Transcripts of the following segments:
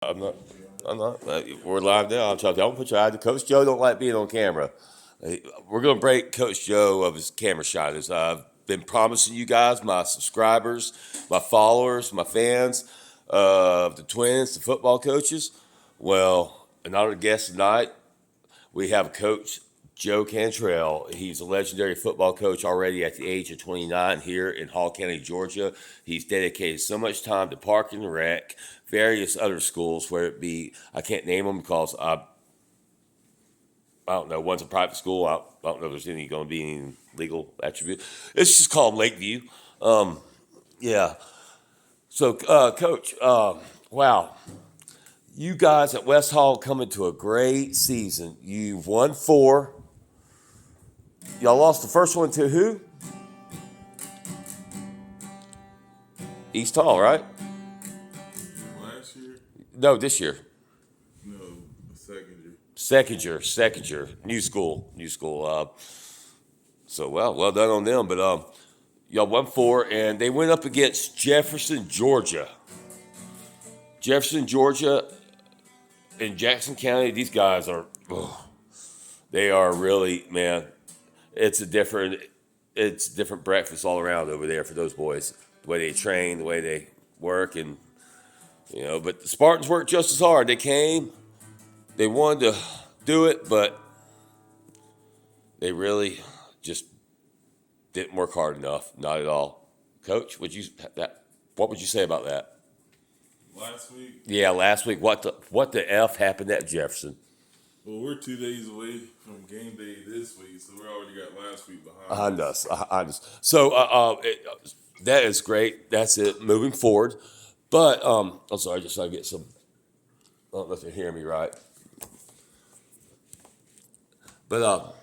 I'm not. I'm not. We're live now. I'm talking. Don't put your eye. Coach Joe don't like being on camera. We're going to break Coach Joe of his camera shot. As I've been promising you guys, my subscribers, my followers, my fans, the Twins, the football coaches. Well, another guest tonight. We have Coach Joe Cantrell. He's a legendary football coach already at the age of 29 here in Hall County, Georgia. He's dedicated so much time to Park and Rec, various other schools, where it be, I can't name them because I don't know, one's a private school. I don't know if there's any going to be any legal attribute. It's just called Lakeview. Um, yeah. So, Coach, wow. You guys at West Hall coming to a great season. You've won four. Y'all lost the first one to who? East Hall, right? Last year? No, this year. No, the Second year. New school. So well done on them. But y'all won four, and they went up against Jefferson, Georgia, in Jackson County. These guys are, they are really, man. It's a different breakfast all around over there for those boys. The way they train, the way they work, and but the Spartans worked just as hard. They came, they wanted to do it, but they really just didn't work hard enough. Not at all. Coach, what would you say about that? last week. Yeah, last week. What the f happened at Jefferson? Well, we're 2 days away from game day this week, so we already got last week behind us. Behind us. So that is great. That's it. Moving forward, but I'm sorry. Just so I get some. I don't know if you hear me right. But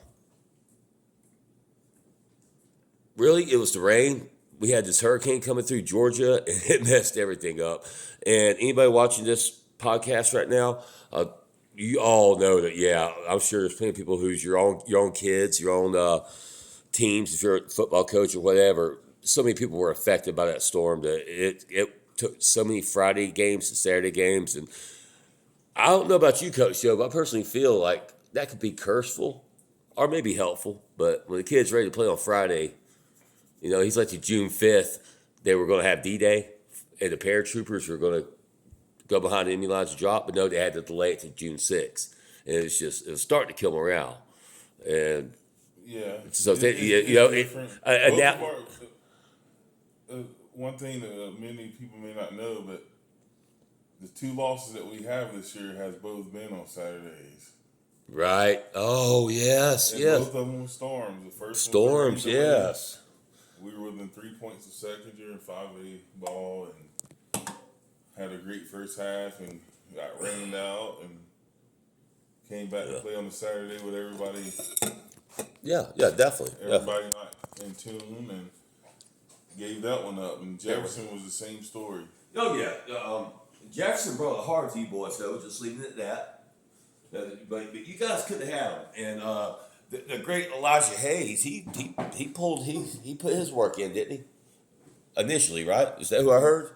really, it was the rain. We had this hurricane coming through Georgia, and it messed everything up. And anybody watching this podcast right now, you all know that. Yeah, I'm sure there's plenty of people who's your own kids, your own teams. If you're a football coach or whatever, so many people were affected by that storm that it took so many Friday games and Saturday games. And I don't know about you, Coach Joe, but I personally feel like that could be curseful or maybe helpful. But when the kid's ready to play on Friday, he's like the June 5th, they were going to have D-Day, and the paratroopers were going to go behind the enemy lines to drop, but no, they had to delay it to June 6th. And it was starting to kill morale. And Yeah. so, it's different. One thing that many people may not know, but the two losses that we have this year has both been on Saturdays. Right. Oh, yes, And yes. both of them were storms. The first Storms, one was a rain delay. yes. We were within 3 points of second year and 5A ball, and had a great first half, and got rained out, and came back to play on the Saturday with everybody. Yeah, definitely. Everybody not in tune, and gave that one up. And Jefferson was the same story. Oh, yeah. Jefferson brought it hard to you boys, though, just leaving it at that. But you guys couldn't have him. And the great Elijah Hayes, he put his work in, didn't he? Initially, right? Is that who I heard?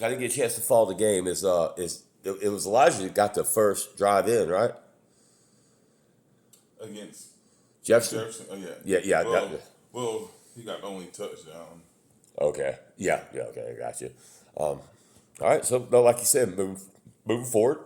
I didn't get a chance to follow the game. It was Elijah that got the first drive in, right? Against Jefferson? Oh, yeah. Yeah. Well, he got the only touchdown. Okay. Yeah. Okay, I got you. All right. So, no, like you said, moving forward,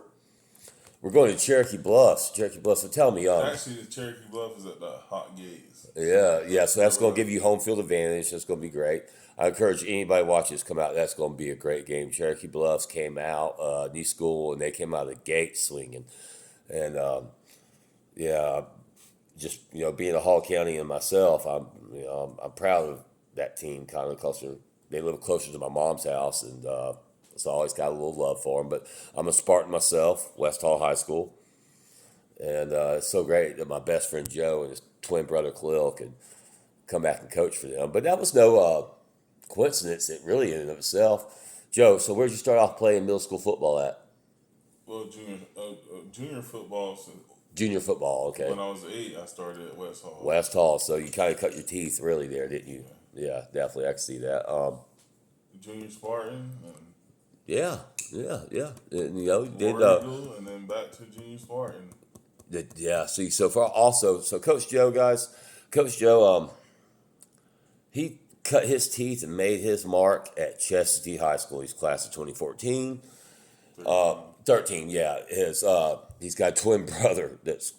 we're going to Cherokee Bluffs. So tell me, Actually, the Cherokee Bluff is at the Hot Gates. Yeah. So that's going to give you home field advantage. That's going to be great. I encourage anybody watching this come out. That's going to be a great game. Cherokee Bluffs came out, new school, and they came out of the gate swinging. And just being a Hall County and myself, I'm proud of that team. Kind of closer, they live closer to my mom's house, and so I always got a little love for them. But I'm a Spartan myself, West Hall High School, and it's so great that my best friend Joe and his twin brother Khalil could come back and coach for them. But that was no coincidence, it really in and of itself. Joe, so where'd you start off playing middle school football at? Well, junior football. So Junior football, okay. when I was 8, I started at West Hall. West Hall, so you kind of cut your teeth really there, didn't you? Yeah, definitely, I can see that. Junior Spartan. And Yeah, yeah. And, did War Eagle, and then back to Junior Spartan. yeah. See, so far also, so Coach Joe, guys, Coach Joe, he cut his teeth and made his mark at Chestatee High School. He's class of 2014. 13, yeah. He's got a twin brother that's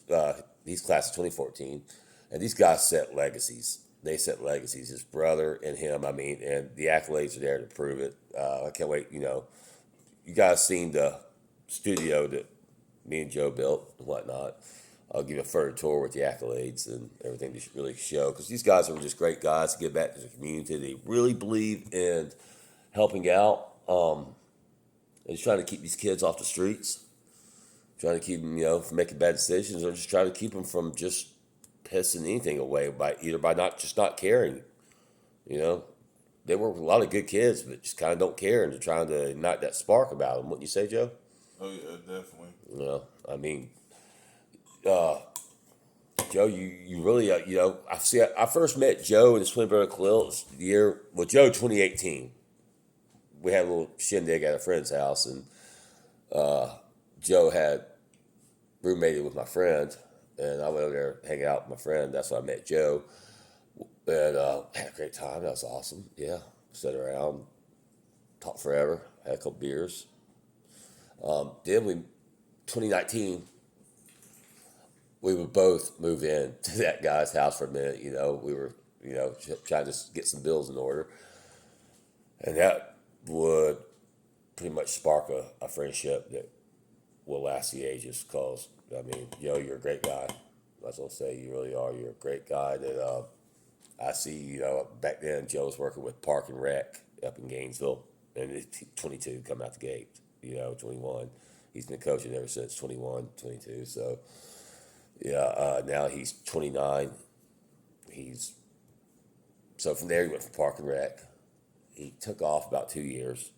he's class of 2014, and these guys set legacies. They set legacies. His brother and him. I mean, and the accolades are there to prove it. I can't wait. You guys seen the studio that me and Joe built and whatnot. I'll give you a further tour with the accolades and everything to really show, because these guys are just great guys to give back to the community. They really believe in helping out. And just trying to keep these kids off the streets, trying to keep them, from making bad decisions, or just trying to keep them from just pissing anything away by not caring. You know, they work with a lot of good kids, but just kind of don't care, and they're trying to knock that spark about them. Wouldn't you say, Joe? Oh yeah, definitely. I mean, Joe, you really, I first met Joe and his twin brother Khalil Joe 2018. We had a little shindig at a friend's house, and Joe had roommated with my friend, and I went over there hanging out with my friend. That's when I met Joe, and had a great time. That was awesome. Yeah, sat around, talked forever, had a couple beers. Then 2019, we would both move in to that guy's house for a minute. We were, trying to get some bills in order, and that would pretty much spark a friendship that will last the ages. Because, I mean, you're a great guy. I was going to say, you really are. You're a great guy that I see, back then Joe was working with Park and Rec up in Gainesville, and he's 22 coming out the gate, 21. He's been coaching ever since 21, 22. So, yeah, now he's 29. So from there he went from Park and Rec. He took off about 2 years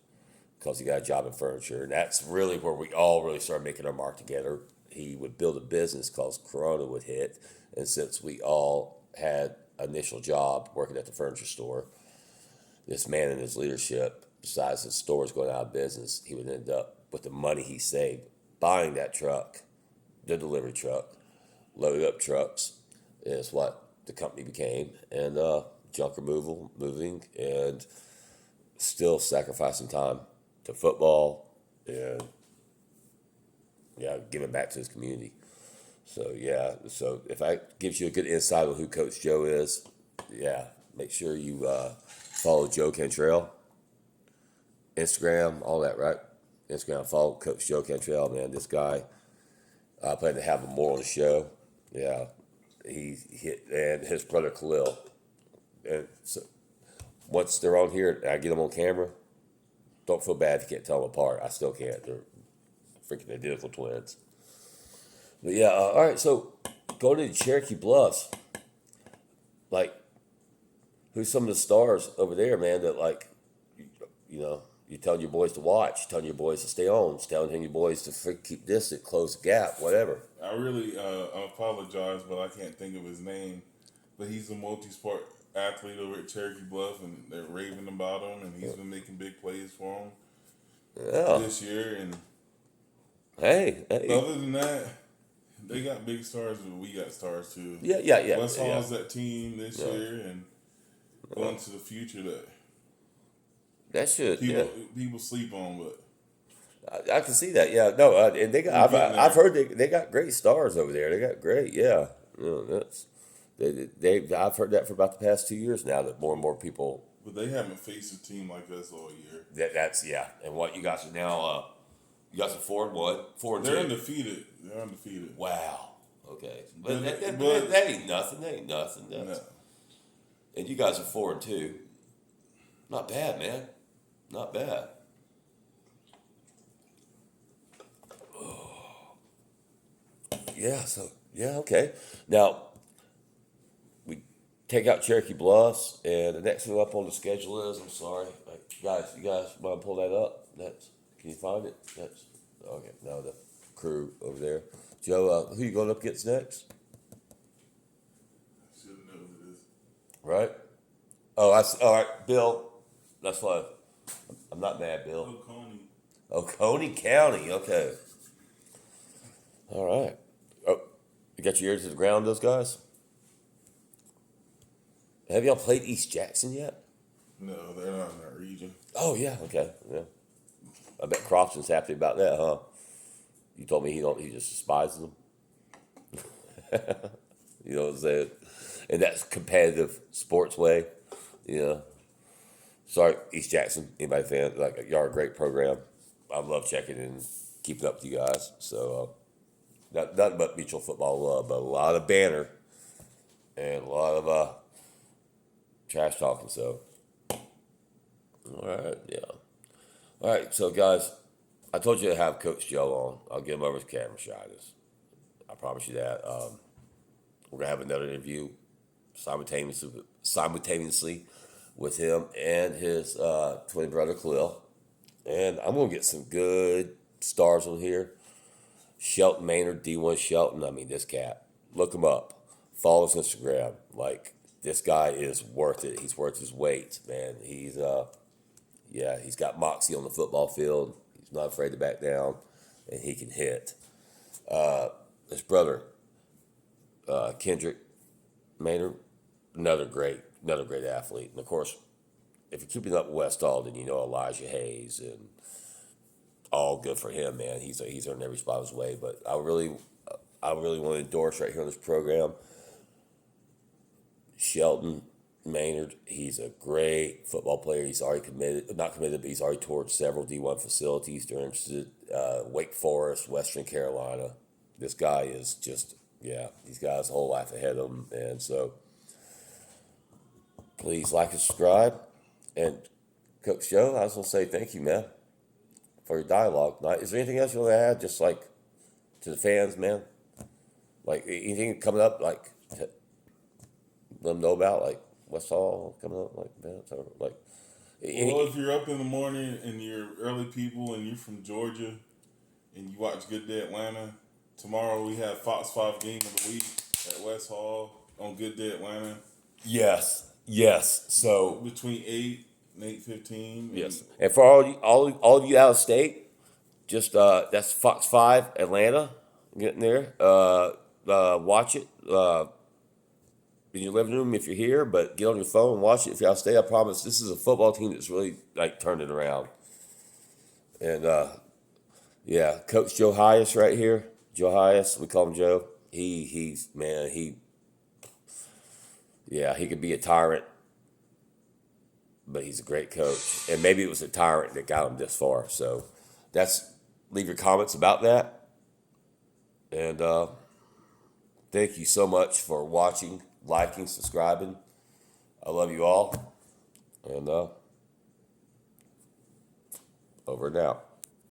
because he got a job in furniture, and that's really where we all really started making our mark together. He would build a business because Corona would hit, and since we all had initial job working at the furniture store, this man in his leadership, besides the stores going out of business, he would end up with the money he saved buying that truck, the delivery truck, loaded up trucks, is what the company became, and junk removal, moving, and still sacrificing time to football and giving back to his community. So so if I gives you a good insight on who Coach Joe is, make sure you follow Joe Cantrell, Instagram, all that, right? Instagram, follow Coach Joe Cantrell, man. This guy, I plan to have him more on the show. Yeah, and his brother Khalil, and so once they're on here, I get them on camera. Don't feel bad if you can't tell them apart. I still can't. They're freaking identical twins. But yeah, all right. So going to the Cherokee Bluffs, like, who's some of the stars over there, man? That you're telling your boys to watch, telling your boys to stay on, telling your boys to keep distant, close the gap, whatever. I really apologize, but I can't think of his name. But he's a multi-sport athlete over at Cherokee Bluff, and they're raving about him, and he's been making big plays for him this year. And hey. Other than that, they got big stars, but we got stars too. Yeah. West Hall's that team this year, and going to the future that should people sleep on, but I can see that. Yeah, no, and they got. I've heard they got great stars over there. They got great. Yeah, I've heard that for about the past 2 years now, that more and more people. But they haven't faced a team like us all year. That's. And what you guys are now? You guys are 4-1, 4-2. They're undefeated. They're undefeated. Wow. Okay, but that ain't nothing. That ain't nothing. No. And you guys are 4-2. Not bad, man. Not bad. Okay. Now, we take out Cherokee Bluffs, and the next one up on the schedule is, I'm sorry, you guys want to pull that up? Can you find it? Okay, now the crew over there. Joe, who you going up against next? I should know who it is. Right? Oh, all right, Bill. That's why I'm not mad, Bill. Oh, Coney. Oconee County. Okay. All right. Oh, you got your ear to the ground, those guys? Have y'all played East Jackson yet? No, they're not in that region. Oh yeah. Okay. Yeah. I bet Crofton's happy about that, huh? You told me he just despises them. You know what I'm saying? And that's competitive sports way. You know. Sorry, East Jackson. Anybody fan? Like y'all are a great program. I love checking and keeping up with you guys. So nothing but mutual football love, but a lot of banner and a lot of trash talking. So all right, yeah. All right, so guys, I told you to have Coach Joe on. I'll get him over his camera shyness. I promise you that. We're gonna have another interview simultaneously with him and his twin brother Khalil, and I'm gonna get some good stars on here. Shelton Maynard, D1 Shelton. I mean, this cat. Look him up. Follow his Instagram. Like this guy is worth it. He's worth his weight, man. He's got moxie on the football field. He's not afraid to back down, and he can hit. His brother, Kendrick Maynard, another great athlete. And of course, if you're keeping up with West Hall, then you know Elijah Hayes, and all good for him, man. He's earned every spot his way. But I really want to endorse right here on this program Shelton Maynard. He's a great football player. He's already not committed, but he's already toured several D1 facilities. They're interested. Wake Forest, Western Carolina. This guy is just, he's got his whole life ahead of him. And so please like and subscribe. And Coach Joe, I was going to say thank you, man, for your dialogue. Now, is there anything else you want to add, just like to the fans, man? Like anything coming up, like to let them know about, like West Hall coming up, like that, or like. Well, if you're up in the morning and you're early people and you're from Georgia and you watch Good Day Atlanta, tomorrow we have Fox 5 Game of the Week at West Hall on Good Day Atlanta. Yes. So between 8 and 8:15. Yes, and for all of you out of state, just that's Fox 5 Atlanta. Getting there, watch it in your living room if you're here, but get on your phone and watch it if you're out of state. I promise this is a football team that's really like turned it around. And Coach Joe Hyas right here, Joe Hyas, we call him Joe. He could be a tyrant, but he's a great coach. And maybe it was a tyrant that got him this far. So leave your comments about that. And thank you so much for watching, liking, subscribing. I love you all. And over and out.